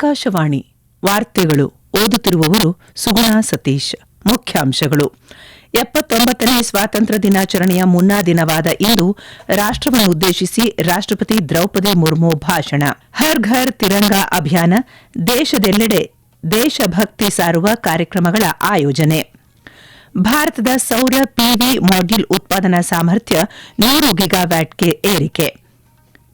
ಆಕಾಶವಾಣಿ ವಾರ್ತೆಗಳು ಓದುತ್ತಿರುವವರು ಸುಗುಣಾ ಸತೀಶ್. ಮುಖ್ಯಾಂಶಗಳು. 79ನೇ ಸ್ವಾತಂತ್ರ್ಯ ದಿನಾಚರಣೆಯ ಮುನ್ನಾ ದಿನವಾದ ಇಂದು ರಾಷ್ಟವನ್ನುದ್ದೇಶಿಸಿ ರಾಷ್ಟಪತಿ ದ್ರೌಪದಿ ಮುರ್ಮು ಭಾಷಣ. ಹರ್ ಘರ್ ತಿರಂಗಾ ಅಭಿಯಾನ, ದೇಶದೆಲ್ಲೆಡೆ ದೇಶಭಕ್ತಿ ಸಾರುವ ಕಾರ್ಯಕ್ರಮಗಳ ಆಯೋಜನೆ. ಭಾರತದ ಸೌರ ಪಿವಿ ಮಾಡ್ಯೂಲ್ ಉತ್ಪಾದನಾ ಸಾಮರ್ಥ್ಯ 100 ಗಿಗಾವ್ಯಾಟ್ಗೆ ಏರಿಕೆ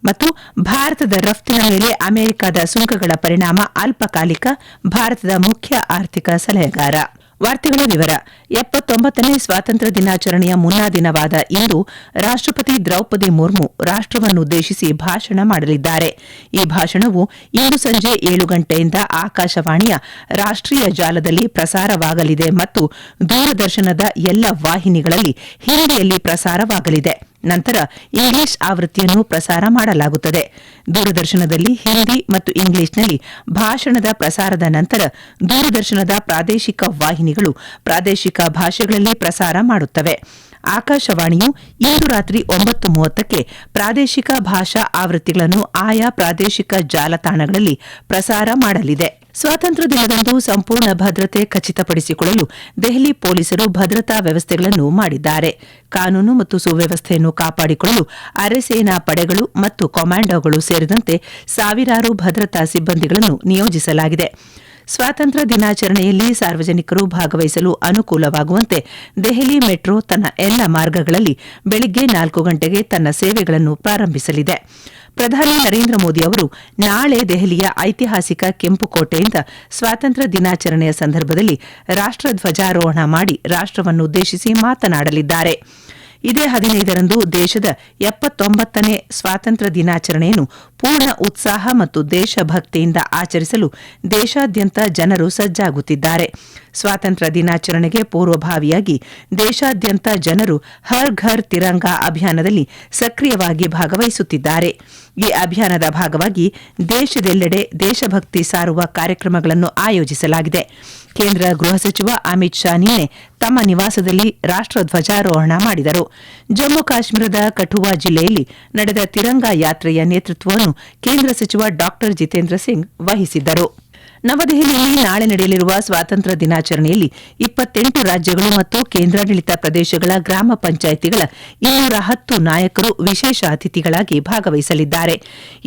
ಮತ್ತು ಭಾರತದ ರಫ್ತಿನ ಮೇಲೆ ಅಮೆರಿಕದ ಸುಂಕಗಳ ಪರಿಣಾಮ ಅಲ್ಪಕಾಲಿಕ, ಭಾರತದ ಮುಖ್ಯ ಆರ್ಥಿಕ ಸಲಹೆಗಾರ. ವಾರ್ತೆಗಳ ವಿವರ. 79ನೇ ಸ್ವಾತಂತ್ರ್ಯ ದಿನಾಚರಣೆಯ ಮುನ್ನಾ ದಿನವಾದ ಇಂದು ರಾಷ್ಟಪತಿ ದ್ರೌಪದಿ ಮುರ್ಮು ರಾಷ್ಟವನ್ನುದ್ದೇಶಿಸಿ ಭಾಷಣ ಮಾಡಲಿದ್ದಾರೆ. ಈ ಭಾಷಣವು ಇಂದು ಸಂಜೆ 7 ಗಂಟೆಯಿಂದ ಆಕಾಶವಾಣಿಯ ರಾಷ್ಟೀಯ ಜಾಲದಲ್ಲಿ ಪ್ರಸಾರವಾಗಲಿದೆ ಮತ್ತು ದೂರದರ್ಶನದ ಎಲ್ಲ ವಾಹಿನಿಗಳಲ್ಲಿ ಹಿಂದಿಯಲ್ಲಿ ಪ್ರಸಾರವಾಗಲಿದೆ. ನಂತರ ಇಂಗ್ಲಿಷ್ ಆವೃತ್ತಿಯನ್ನು ಪ್ರಸಾರ ಮಾಡಲಾಗುತ್ತದೆ. ದೂರದರ್ಶನದಲ್ಲಿ ಹಿಂದಿ ಮತ್ತು ಇಂಗ್ಲಿಷ್ನಲ್ಲಿ ಭಾಷಣದ ಪ್ರಸಾರದ ನಂತರ ದೂರದರ್ಶನದ ಪ್ರಾದೇಶಿಕ ವಾಹಿನಿಗಳು ಪ್ರಾದೇಶಿಕ ಭಾಷೆಗಳಲ್ಲಿ ಪ್ರಸಾರ ಮಾಡುತ್ತವೆ. ಆಕಾಶವಾಣಿಯು ಇಂದು ರಾತ್ರಿ 9:30ಕ್ಕೆ ಪ್ರಾದೇಶಿಕ ಭಾಷಾ ಆವೃತ್ತಿಗಳನ್ನು ಆಯಾ ಪ್ರಾದೇಶಿಕ ಜಾಲತಾಣಗಳಲ್ಲಿ ಪ್ರಸಾರ ಮಾಡಲಿದೆ. ಸ್ವಾತಂತ್ರ್ಯ ದಿನದಂದು ಸಂಪೂರ್ಣ ಭದ್ರತೆ ಖಚಿತಪಡಿಸಿಕೊಳ್ಳಲು ದೆಹಲಿ ಪೊಲೀಸರು ಭದ್ರತಾ ವ್ಯವಸ್ಥೆಗಳನ್ನು ಮಾಡಿದ್ದಾರೆ. ಕಾನೂನು ಮತ್ತು ಸುವ್ಯವಸ್ಥೆಯನ್ನು ಕಾಪಾಡಿಕೊಳ್ಳಲು ಅರೆಸೇನಾ ಪಡೆಗಳು ಮತ್ತು ಕಮಾಂಡೋಗಳು ಸೇರಿದಂತೆ ಸಾವಿರಾರು ಭದ್ರತಾ ಸಿಬ್ಬಂದಿಗಳನ್ನು ನಿಯೋಜಿಸಲಾಗಿದೆ. ಸ್ವಾತಂತ್ರ್ಯ ದಿನಾಚರಣೆಯಲ್ಲಿ ಸಾರ್ವಜನಿಕರು ಭಾಗವಹಿಸಲು ಅನುಕೂಲವಾಗುವಂತೆ ದೆಹಲಿ ಮೆಟ್ರೋ ತನ್ನ ಎಲ್ಲ ಮಾರ್ಗಗಳಲ್ಲಿ ಬೆಳಗ್ಗೆ 4 ಗಂಟೆಗೆ ತನ್ನ ಸೇವೆಗಳನ್ನು ಪ್ರಾರಂಭಿಸಲಿದೆ. ಪ್ರಧಾನಿ ನರೇಂದ್ರ ಮೋದಿ ಅವರು ನಾಳೆ ದೆಹಲಿಯ ಐತಿಹಾಸಿಕ ಕೆಂಪುಕೋಟೆಯಿಂದ ಸ್ವಾತಂತ್ರ್ಯ ದಿನಾಚರಣೆಯ ಸಂದರ್ಭದಲ್ಲಿ ರಾಷ್ಟಧ್ವಜಾರೋಹಣ ಮಾಡಿ ರಾಷ್ಟವನ್ನುದ್ದೇಶಿಸಿ ಮಾತನಾಡಲಿದ್ದಾರೆ. ಇದೇ 15ರಂದು ದೇಶದ 79ನೇ ಸ್ವಾತಂತ್ರ್ಯ ದಿನಾಚರಣೆಯನ್ನು ಪೂರ್ಣ ಉತ್ಸಾಹ ಮತ್ತು ದೇಶಭಕ್ತಿಯಿಂದ ಆಚರಿಸಲು ದೇಶಾದ್ಯಂತ ಜನರು ಸಜ್ಜಾಗುತ್ತಿದ್ದಾರೆ. ಸ್ವಾತಂತ್ರ್ಯ ದಿನಾಚರಣೆಗೆ ಪೂರ್ವಭಾವಿಯಾಗಿ ದೇಶಾದ್ಯಂತ ಜನರು ಹರ್ ಘರ್ ತಿರಂಗಾ ಅಭಿಯಾನದಲ್ಲಿ ಸಕ್ರಿಯವಾಗಿ ಭಾಗವಹಿಸುತ್ತಿದ್ದಾರೆ. ಈ ಅಭಿಯಾನದ ಭಾಗವಾಗಿ ದೇಶದೆಲ್ಲೆಡೆ ದೇಶಭಕ್ತಿ ಸಾರುವ ಕಾರ್ಯಕ್ರಮಗಳನ್ನು ಆಯೋಜಿಸಲಾಗಿದೆ. ಕೇಂದ್ರ ಗೃಹ ಸಚಿವ ಅಮಿತ್ ಶಾ ನಿನ್ನೆ ತಮ್ಮ ನಿವಾಸದಲ್ಲಿ ರಾಷ್ಟಧ್ವಜಾರೋಹಣ ಮಾಡಿದರು. ಜಮ್ಮು ಕಾಶ್ಮೀರದ ಕಠುವಾ ಜಿಲ್ಲೆಯಲ್ಲಿ ನಡೆದ ತಿರಂಗಾ ಯಾತ್ರೆಯ ನೇತೃತ್ವವನ್ನು ಕೇಂದ್ರ ಸಚಿವ ಡಾ ಜಿತೇಂದ್ರ ಸಿಂಗ್ ವಹಿಸಿದ್ದರು. ನವದೆಹಲಿಯಲ್ಲಿ ನಾಳೆ ನಡೆಯಲಿರುವ ಸ್ವಾತಂತ್ರ್ಯ ದಿನಾಚರಣೆಯಲ್ಲಿ 28 ರಾಜ್ಯಗಳು ಮತ್ತು ಕೇಂದ್ರಾಡಳಿತ ಪ್ರದೇಶಗಳ ಗ್ರಾಮ ಪಂಚಾಯಿತಿಗಳ 210 ನಾಯಕರು ವಿಶೇಷ ಅತಿಥಿಗಳಾಗಿ ಭಾಗವಹಿಸಲಿದ್ದಾರೆ.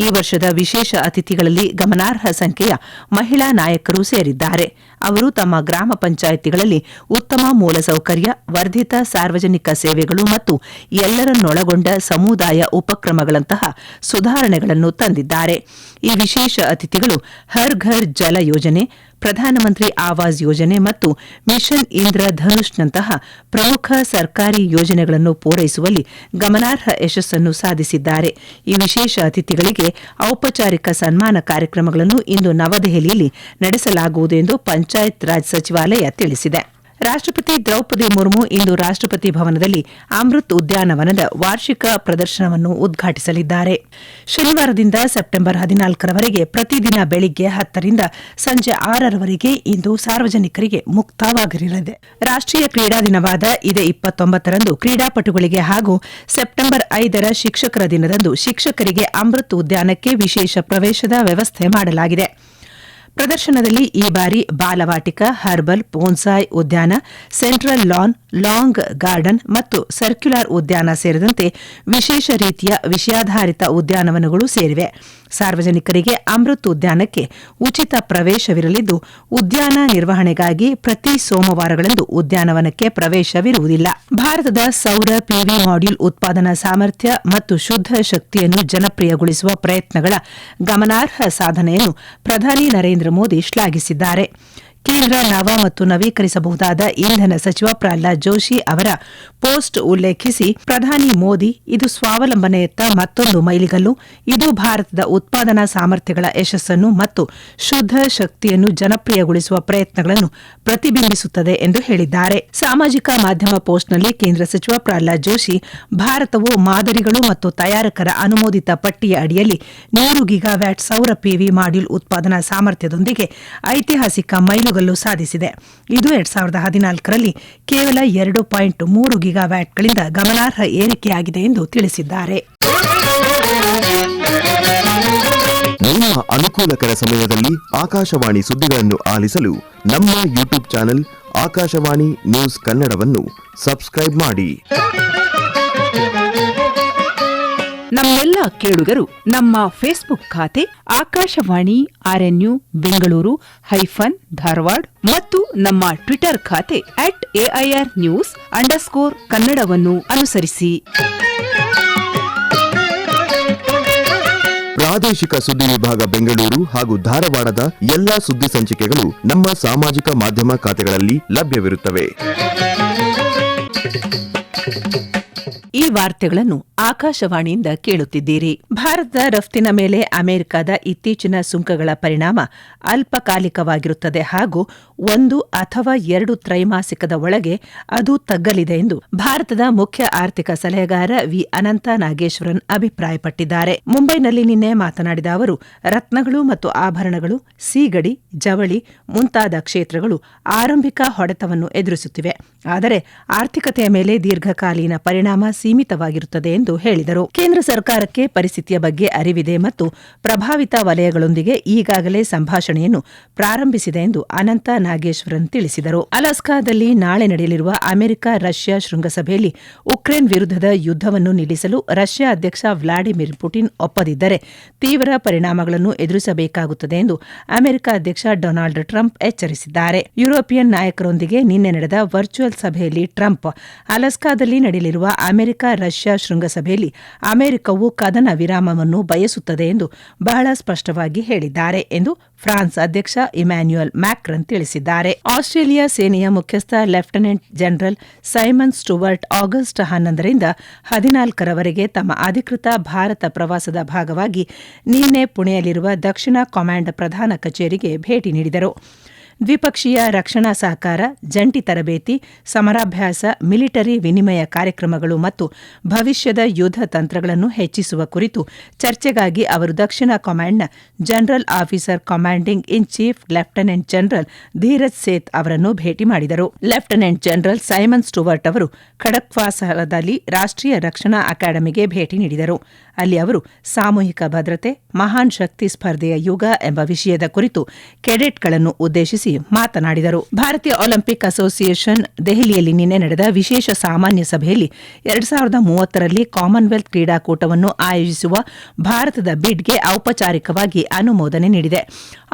ಈ ವರ್ಷದ ವಿಶೇಷ ಅತಿಥಿಗಳಲ್ಲಿ ಗಮನಾರ್ಹ ಸಂಖ್ಯೆಯ ಮಹಿಳಾ ನಾಯಕರು ಸೇರಿದ್ದಾರೆ. ಅವರು ತಮ್ಮ ಗ್ರಾಮ ಪಂಚಾಯಿತಿಗಳಲ್ಲಿ ಉತ್ತಮ ಮೂಲಸೌಕರ್ಯ, ವರ್ಧಿತ ಸಾರ್ವಜನಿಕ ಸೇವೆಗಳು ಮತ್ತು ಎಲ್ಲರನ್ನೊಳಗೊಂಡ ಸಮುದಾಯ ಉಪಕ್ರಮಗಳಂತಹ ಸುಧಾರಣೆಗಳನ್ನು ತಂದಿದ್ದಾರೆ. ಈ ವಿಶೇಷ ಅತಿಥಿಗಳು ಹರ್ ಘರ್ ಜಲ ಯೋಜನೆ, ಪ್ರಧಾನಮಂತ್ರಿ ಆವಾಸ್ ಯೋಜನೆ ಮತ್ತು ಮಿಷನ್ ಇಂದ್ರಧನುಷ್ನಂತಹ ಪ್ರಮುಖ ಸರ್ಕಾರಿ ಯೋಜನೆಗಳನ್ನು ಪೂರೈಸುವಲ್ಲಿ ಗಮನಾರ್ಹ ಯಶಸ್ಸನ್ನು ಸಾಧಿಸಿದ್ದಾರೆ. ಈ ವಿಶೇಷ ಅತಿಥಿಗಳಿಗೆ ಔಪಚಾರಿಕ ಸನ್ಮಾನ ಕಾರ್ಯಕ್ರಮಗಳನ್ನು ಇಂದು ನವದೆಹಲಿಯಲ್ಲಿ ನಡೆಸಲಾಗುವುದು ಎಂದು ಪಂಚಾಯತ್ ರಾಜ್ ಸಚಿವಾಲಯ ತಿಳಿಸಿದೆ. ರಾಷ್ಟಪತಿ ದ್ರೌಪದಿ ಮುರ್ಮು ಇಂದು ರಾಷ್ಟಪತಿ ಭವನದಲ್ಲಿ ಅಮೃತ್ ಉದ್ಯಾನವನದ ವಾರ್ಷಿಕ ಪ್ರದರ್ಶನವನ್ನು ಉದ್ಘಾಟಿಸಲಿದ್ದಾರೆ. ಶನಿವಾರದಿಂದ ಸೆಪ್ಟೆಂಬರ್ 14ರವರೆಗೆ ಪ್ರತಿದಿನ ಬೆಳಿಗ್ಗೆ 10ರಿಂದ ಸಂಜೆ 6ರವರೆಗೆ ಇಂದು ಸಾರ್ವಜನಿಕರಿಗೆ ಮುಕ್ತವಾಗಿರಲಿದೆ. ರಾಷ್ಟೀಯ ಕ್ರೀಡಾ ದಿನವಾದ ಇದೇ 29ರಂದು ಕ್ರೀಡಾಪಟುಗಳಿಗೆ ಹಾಗೂ ಸೆಪ್ಟೆಂಬರ್ 5ರ ಶಿಕ್ಷಕರ ದಿನದಂದು ಶಿಕ್ಷಕರಿಗೆ ಅಮೃತ್ ಉದ್ಯಾನಕ್ಕೆ ವಿಶೇಷ ಪ್ರವೇಶದ ವ್ಯವಸ್ಥೆ ಮಾಡಲಾಗಿದೆ. ಪ್ರದರ್ಶನದಲ್ಲಿ ಈ ಬಾರಿ ಬಾಲವಾಟಿಕ, ಹರ್ಬಲ್, ಬೋನ್ಸಾಯ್ ಉದ್ಯಾನ, ಸೆಂಟ್ರಲ್ ಲಾನ್, ಲಾಂಗ್ ಗಾರ್ಡನ್ ಮತ್ತು ಸರ್ಕ್ಯುಲರ್ ಉದ್ಯಾನ ಸೇರಿದಂತೆ ವಿಶೇಷ ರೀತಿಯ ವಿಷಯಾಧಾರಿತ ಉದ್ಯಾನವನಗಳು ಸೇರಿವೆ. ಸಾರ್ವಜನಿಕರಿಗೆ ಅಮೃತ್ ಉದ್ಯಾನಕ್ಕೆ ಉಚಿತ ಪ್ರವೇಶವಿರಲಿದ್ದು, ಉದ್ಯಾನ ನಿರ್ವಹಣೆಗಾಗಿ ಪ್ರತಿ ಸೋಮವಾರಗಳಂದು ಉದ್ಯಾನವನಕ್ಕೆ ಪ್ರವೇಶವಿರುವುದಿಲ್ಲ. ಭಾರತದ ಸೌರ ಪಿವಿ ಮಾಡ್ಯೂಲ್ ಉತ್ಪಾದನಾ ಸಾಮರ್ಥ್ಯ ಮತ್ತು ಶುದ್ಧ ಶಕ್ತಿಯನ್ನು ಜನಪ್ರಿಯಗೊಳಿಸುವ ಪ್ರಯತ್ನಗಳ ಗಮನಾರ್ಹ ಸಾಧನೆಯನ್ನು ಪ್ರಧಾನಿ ನರೇಂದ್ರ ಮೋದಿ ಶ್ಲಾಘಿಸಿದ್ದಾರೆ. ಕೇಂದ್ರ ನವ ಮತ್ತು ನವೀಕರಿಸಬಹುದಾದ ಇಂಧನ ಸಚಿವ ಪ್ರಹ್ಲಾದ್ ಜೋಶಿ ಅವರ ಪೋಸ್ಟ್ ಉಲ್ಲೇಖಿಸಿ ಪ್ರಧಾನಿ ಮೋದಿ, ಇದು ಸ್ವಾವಲಂಬನೆಯತ್ತ ಮತ್ತೊಂದು ಮೈಲಿಗಲ್ಲು, ಇದು ಭಾರತದ ಉತ್ಪಾದನಾ ಸಾಮರ್ಥ್ಯಗಳ ಯಶಸ್ಸನ್ನು ಮತ್ತು ಶುದ್ಧ ಶಕ್ತಿಯನ್ನು ಜನಪ್ರಿಯಗೊಳಿಸುವ ಪ್ರಯತ್ನಗಳನ್ನು ಪ್ರತಿಬಿಂಬಿಸುತ್ತದೆ ಎಂದು ಹೇಳಿದ್ದಾರೆ. ಸಾಮಾಜಿಕ ಮಾಧ್ಯಮ ಪೋಸ್ಟ್ನಲ್ಲಿ ಕೇಂದ್ರ ಸಚಿವ ಪ್ರಹ್ಲಾದ್ ಜೋಶಿ, ಭಾರತವು ಮಾದರಿಗಳು ಮತ್ತು ತಯಾರಕರ ಅನುಮೋದಿತ ಪಟ್ಟಿಯ ಅಡಿಯಲ್ಲಿ 100 ಗಿಗಾವ್ಯಾಟ್ ಸೌರ ಪಿವಿ ಮಾಡ್ಯೂಲ್ ಉತ್ಪಾದನಾ ಸಾಮರ್ಥ್ಯದೊಂದಿಗೆ ಐತಿಹಾಸಿಕ ಮೈಲುಗಲ್ಲು ಸಾಧಿಸಿದೆ. ಇದು 2014ರಲ್ಲಿ ಕೇವಲ 2.3 ಗಿಗಾವ್ಯಾಟ್ಗಳಿಂದ ಗಮನಾರ್ಹ ಏರಿಕೆಯಾಗಿದೆ ಎಂದು ತಿಳಿಸಿದ್ದಾರೆ. ನಿಮ್ಮ ಅನುಕೂಲಕರ ಸಮಯದಲ್ಲಿ ಆಕಾಶವಾಣಿ ಸುದ್ದಿಗಳನ್ನು ಆಲಿಸಲು ನಮ್ಮ ಯೂಟ್ಯೂಬ್ ಚಾನೆಲ್ ಆಕಾಶವಾಣಿ ನ್ಯೂಸ್ ಕನ್ನಡವನ್ನು ಸಬ್ಸ್ಕ್ರೈಬ್ ಮಾಡಿ. ನಮ್ಮೆಲ್ಲ ಕೇಳುಗರು ನಮ್ಮ ಫೇಸ್ಬುಕ್ ಖಾತೆ ಆಕಾಶವಾಣಿ ಆರ್ಎನ್ಯು ಬೆಂಗಳೂರು ಧಾರವಾಡ ಮತ್ತು ನಮ್ಮ ಟ್ವಿಟರ್ ಖಾತೆ @AIRnews_ಕನ್ನಡವನ್ನು ಅನುಸರಿಸಿ. ಪ್ರಾದೇಶಿಕ ಸುದ್ದಿ ವಿಭಾಗ ಬೆಂಗಳೂರು ಹಾಗೂ ಧಾರವಾಡದ ಎಲ್ಲಾ ಸುದ್ದಿ ಸಂಚಿಕೆಗಳು ನಮ್ಮ ಸಾಮಾಜಿಕ ಮಾಧ್ಯಮ ಖಾತೆಗಳಲ್ಲಿ ಲಭ್ಯವಿರುತ್ತವೆ. ಈ ವಾರ್ತೆಗಳನ್ನು ಆಕಾಶವಾಣಿಯಿಂದ ಕೇಳುತ್ತಿದ್ದೀರಿ. ಭಾರತದ ರಫ್ತಿನ ಮೇಲೆ ಅಮೆರಿಕದ ಇತ್ತೀಚಿನ ಸುಂಕಗಳ ಪರಿಣಾಮ ಅಲ್ಪಕಾಲಿಕವಾಗಿರುತ್ತದೆ ಹಾಗೂ 1 ಅಥವಾ 2 ತ್ರೈಮಾಸಿಕದ ಒಳಗೆ ಅದು ತಗ್ಗಲಿದೆ ಎಂದು ಭಾರತದ ಮುಖ್ಯ ಆರ್ಥಿಕ ಸಲಹೆಗಾರ ವಿ ಅನಂತ ನಾಗೇಶ್ವರನ್ ಅಭಿಪ್ರಾಯಪಟ್ಟಿದ್ದಾರೆ. ಮುಂಬೈನಲ್ಲಿ ನಿನ್ನೆ ಮಾತನಾಡಿದ ಅವರು, ರತ್ನಗಳು ಮತ್ತು ಆಭರಣಗಳು, ಸೀಗಡಿ, ಜವಳಿ ಮುಂತಾದ ಕ್ಷೇತ್ರಗಳು ಆರಂಭಿಕ ಹೊಡೆತವನ್ನು ಎದುರಿಸುತ್ತಿವೆ. ಆದರೆ ಆರ್ಥಿಕತೆಯ ಮೇಲೆ ದೀರ್ಘಕಾಲೀನ ಪರಿಣಾಮ ಸೀಮಿತವಾಗಿರುತ್ತದೆ ಎಂದು ಹೇಳಿದರು. ಕೇಂದ್ರ ಸರ್ಕಾರಕ್ಕೆ ಪರಿಸ್ಥಿತಿಯ ಬಗ್ಗೆ ಅರಿವಿದೆ ಮತ್ತು ಪ್ರಭಾವಿತ ವಲಯಗಳೊಂದಿಗೆ ಈಗಾಗಲೇ ಸಂಭಾಷಣೆಯನ್ನು ಪ್ರಾರಂಭಿಸಿದೆ ಎಂದು ಅನಂತ ನಾಗೇಶ್ವರನ್ ತಿಳಿಸಿದರು. ಅಲಾಸ್ಕಾದಲ್ಲಿ ನಾಳೆ ನಡೆಯಲಿರುವ ಅಮೆರಿಕ ರಷ್ಯಾ ಶೃಂಗಸಭೆಯಲ್ಲಿ ಉಕ್ರೇನ್ ವಿರುದ್ಧದ ಯುದ್ಧವನ್ನು ನಿಲ್ಲಿಸಲು ರಷ್ಯಾ ಅಧ್ಯಕ್ಷ ವ್ಲಾಡಿಮಿರ್ ಪುಟಿನ್ ಒಪ್ಪದಿದ್ದರೆ ತೀವ್ರ ಪರಿಣಾಮಗಳನ್ನು ಎದುರಿಸಬೇಕಾಗುತ್ತದೆ ಎಂದು ಅಮೆರಿಕ ಅಧ್ಯಕ್ಷ ಡೊನಾಲ್ಡ್ ಟ್ರಂಪ್ ಎಚ್ಚರಿಸಿದ್ದಾರೆ. ಯುರೋಪಿಯನ್ ನಾಯಕರೊಂದಿಗೆ ನಿನ್ನೆ ನಡೆದ ವರ್ಚುವಲ್ ಸಭೆಯಲ್ಲಿ ಟ್ರಂಪ್ ಅಲಾಸ್ಕಾದಲ್ಲಿ ನಡೆಯಲಿರುವ ಅಮೆರಿಕ ರಷ್ಯಾ ಶೃಂಗಸಭೆಯಲ್ಲಿ ಅಮೆರಿಕವು ಕದನ ವಿರಾಮವನ್ನು ಬಯಸುತ್ತದೆ ಎಂದು ಬಹಳ ಸ್ಪಷ್ಟವಾಗಿ ಹೇಳಿದ್ದಾರೆ ಎಂದು ಫ್ರಾನ್ಸ್ ಅಧ್ಯಕ್ಷ ಇಮ್ಯಾನ್ಯುಯಲ್ ಮ್ಯಾಕ್ರನ್ ತಿಳಿಸಿದ್ದಾರೆ. ಆಸ್ಟ್ರೇಲಿಯಾ ಸೇನೆಯ ಮುಖ್ಯಸ್ಥ lieutenant general Simon Stuart August 11ರಿಂದ 14ರವರೆಗೆ ತಮ್ಮ ಅಧಿಕೃತ ಭಾರತ ಪ್ರವಾಸದ ಭಾಗವಾಗಿ ನಿನ್ನೆ ಪುಣೆಯಲ್ಲಿರುವ ದಕ್ಷಿಣ ಕಮಾಂಡ್ ಪ್ರಧಾನ ಕಚೇರಿಗೆ ಭೇಟಿ ನೀಡಿದರು. ದ್ವಿಪಕ್ಷೀಯ ರಕ್ಷಣಾ ಸಹಕಾರ, ಜಂಟಿ ತರಬೇತಿ, ಸಮರಾಭ್ಯಾಸ, ಮಿಲಿಟರಿ ವಿನಿಮಯ ಕಾರ್ಯಕ್ರಮಗಳು ಮತ್ತು ಭವಿಷ್ಯದ ಯುದ್ಧ ತಂತ್ರಗಳನ್ನು ಹೆಚ್ಚಿಸುವ ಕುರಿತು ಚರ್ಚೆಗಾಗಿ ಅವರು ದಕ್ಷಿಣ ಕಮಾಂಡ್ನ general officer commanding in chief lieutenant general Dheeraj Seth ಅವರನ್ನು ಭೇಟಿ ಮಾಡಿದರು. ಲೆಫ್ಟಿನೆಂಟ್ ಜನರಲ್ ಸೈಮನ್ ಸ್ಟುವರ್ಟ್ ಅವರು ಖಡಕ್ವಾಸಲದಲ್ಲಿ ರಾಷ್ಟ್ರೀಯ ರಕ್ಷಣಾ ಅಕಾಡೆಮಿಗೆ ಭೇಟಿ ನೀಡಿದರು. ಅಲ್ಲಿ ಅವರು ಸಾಮೂಹಿಕ ಭದ್ರತೆ, ಮಹಾನ್ ಶಕ್ತಿ ಸ್ಪರ್ಧೆಯ ಯುಗ ಎಂಬ ವಿಷಯದ ಕುರಿತು ಕೆಡೆಟ್ಗಳನ್ನು ಉದ್ದೇಶಿಸಿ ಮಾತನಾಡಿದರು. ಭಾರತೀಯ ಒಲಿಂಪಿಕ್ ಅಸೋಸಿಯೇಷನ್ ದೆಹಲಿಯಲ್ಲಿ ನಿನ್ನೆ ನಡೆದ ವಿಶೇಷ ಸಾಮಾನ್ಯ ಸಭೆಯಲ್ಲಿ 2030ರಲ್ಲಿ ಕಾಮನ್ವೆಲ್ತ್ ಕ್ರೀಡಾಕೂಟವನ್ನು ಆಯೋಜಿಸುವ ಭಾರತದ ಬಿಡ್ಗೆ ಔಪಚಾರಿಕವಾಗಿ ಅನುಮೋದನೆ ನೀಡಿದೆ.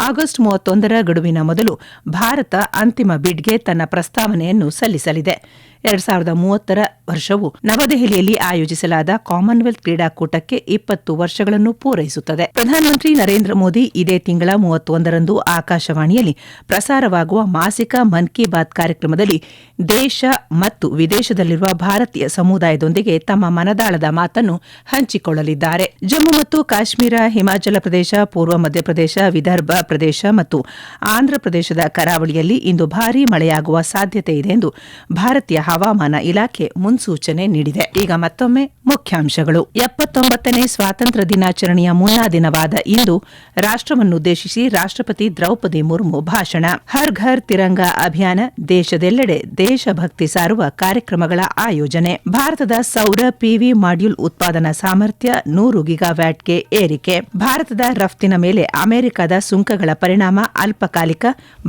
ಆಗಸ್ಟ್ 31ರ ಗಡುವಿನ ಮೊದಲು ಭಾರತ ಅಂತಿಮ ಬಿಡ್ಗೆ ತನ್ನ ಪ್ರಸ್ತಾವನೆಯನ್ನು ಸಲ್ಲಿಸಲಿದೆ. 2030ರ ವರ್ಷವು ನವದೆಹಲಿಯಲ್ಲಿ ಆಯೋಜಿಸಲಾದ ಕಾಮನ್ವೆಲ್ತ್ ಕ್ರೀಡಾಕೂಟಕ್ಕೆ 20 ವರ್ಷಗಳನ್ನು ಪೂರೈಸುತ್ತದೆ. ಪ್ರಧಾನಮಂತ್ರಿ ನರೇಂದ್ರ ಮೋದಿ ಇದೇ ತಿಂಗಳ 31ರಂದು ಆಕಾಶವಾಣಿಯಲ್ಲಿ ಪ್ರಸಾರವಾಗುವ ಮಾಸಿಕ ಮನ್ ಕಿ ಬಾತ್ ಕಾರ್ಯಕ್ರಮದಲ್ಲಿ ದೇಶ ಮತ್ತು ವಿದೇಶದಲ್ಲಿರುವ ಭಾರತೀಯ ಸಮುದಾಯದೊಂದಿಗೆ ತಮ್ಮ ಮನದಾಳದ ಮಾತನ್ನು ಹಂಚಿಕೊಳ್ಳಲಿದ್ದಾರೆ. ಜಮ್ಮು ಮತ್ತು ಕಾಶ್ಮೀರ, ಹಿಮಾಚಲ ಪ್ರದೇಶ, ಪೂರ್ವ ಮಧ್ಯಪ್ರದೇಶ, ವಿದರ್ಭ ಪ್ರದೇಶ ಮತ್ತು ಆಂಧ್ರಪ್ರದೇಶದ ಕರಾವಳಿಯಲ್ಲಿ ಇಂದು ಭಾರೀ ಮಳೆಯಾಗುವ ಸಾಧ್ಯತೆ ಇದೆ ಎಂದು ಭಾರತೀಯ ಹವಾಮಾನ ಇಲಾಖೆ ಮುನ್ಸೂಚನೆ ನೀಡಿದೆ. ಈಗ ಮತ್ತೊಮ್ಮೆ ಮುಖ್ಯಾಂಶಗಳು. 79ನೇ ಸ್ವಾತಂತ್ರ್ಯ ದಿನಾಚರಣೆಯ ಮುನ್ನಾ ದಿನವಾದ ಇಂದು ರಾಷ್ಟ್ರವನ್ನುದ್ದೇಶಿಸಿ ರಾಷ್ಟ್ರಪತಿ ದ್ರೌಪದಿ ಮುರ್ಮು ಭಾಷಣ. ಹರ್ ಘರ್ ತಿರಂಗಾ ಅಭಿಯಾನ, ದೇಶದೆಲ್ಲೆಡೆ ದೇಶಭಕ್ತಿ ಸಾರುವ ಕಾರ್ಯಕ್ರಮಗಳ ಆಯೋಜನೆ. ಭಾರತದ ಸೌರ ಪಿವಿ ಮಾಡ್ಯೂಲ್ ಉತ್ಪಾದನಾ ಸಾಮರ್ಥ್ಯ 100 ಗಿಗಾವ್ಯಾಟ್ಗೆ ಏರಿಕೆ. ಭಾರತದ ರಫ್ತಿನ ಮೇಲೆ ಅಮೆರಿಕದ ಸುಂಕಗಳ ಪರಿಣಾಮ ಅಲ್ಪಕಾಲಿಕ,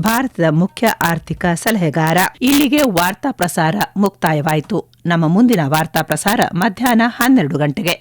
ಭಾರತದ ಮುಖ್ಯ ಆರ್ಥಿಕ ಸಲಹೆಗಾರ. ಇಲ್ಲಿಗೆ ವಾರ್ತಾ ಪ್ರಸಾರ ಮುಕ್ತಾಯವಾಯಿತು. ನಮ್ಮ ಮುಂದಿನ ವಾರ್ತಾ ಪ್ರಸಾರ ಮಧ್ಯಾಹ್ನ 12 ಗಂಟೆಗೆ.